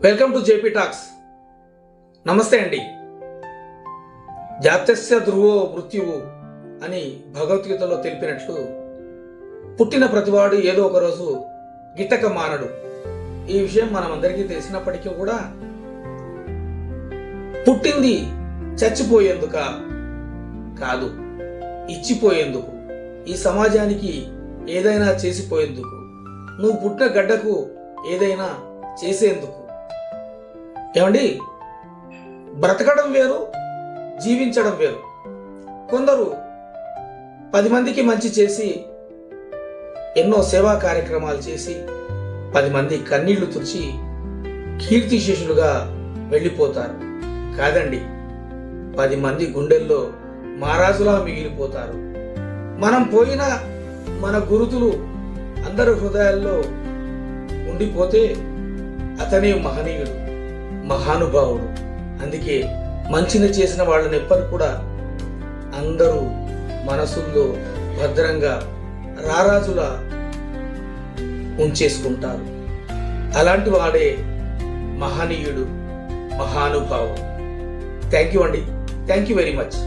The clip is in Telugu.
Welcome to JP talks. నమస్తే అండి. జాతస్య ధ్రువో మృత్యువు అని భగవద్గీతలో తెలిపినట్లు పుట్టిన ప్రతివాడు ఏదో ఒక రోజు గిట్టక మానడు. ఈ విషయం మనమందరికీ తెలిసినప్పటికీ కూడా పుట్టింది చచ్చిపోయేందుక కాదు, ఇచ్చిపోయేందుకు, ఈ సమాజానికి ఏదైనా చేసిపోయేందుకు, నువ్వు పుట్టిన గడ్డకు ఏదైనా చేసేందుకు. ఏమండి, బ్రతకడం వేరు, జీవించడం వేరు. కొందరు 10 మందికి మంచి చేసి, ఎన్నో సేవా కార్యక్రమాలు చేసి 10 మంది కన్నీళ్లు తుడిచి కీర్తిశేషులుగా వెళ్ళిపోతారు. కాదండి, 10 మంది గుండెల్లో మహారాజులా మిగిలిపోతారు. మనం పోయిన మన గురుతులు అందరి హృదయాల్లో ఉండిపోతే అతనే మహనీయుడు, మహానుభావుడు. అందుకే మంచిని చేసిన వాళ్ళని ఎప్పటి కూడా అందరూ మనసుల్లో భద్రంగా రారాజులా ఉంచేసుకుంటారు. అలాంటి వాడే మహనీయుడు, మహానుభావుడు. థ్యాంక్ యూ అండి. Thank you very much.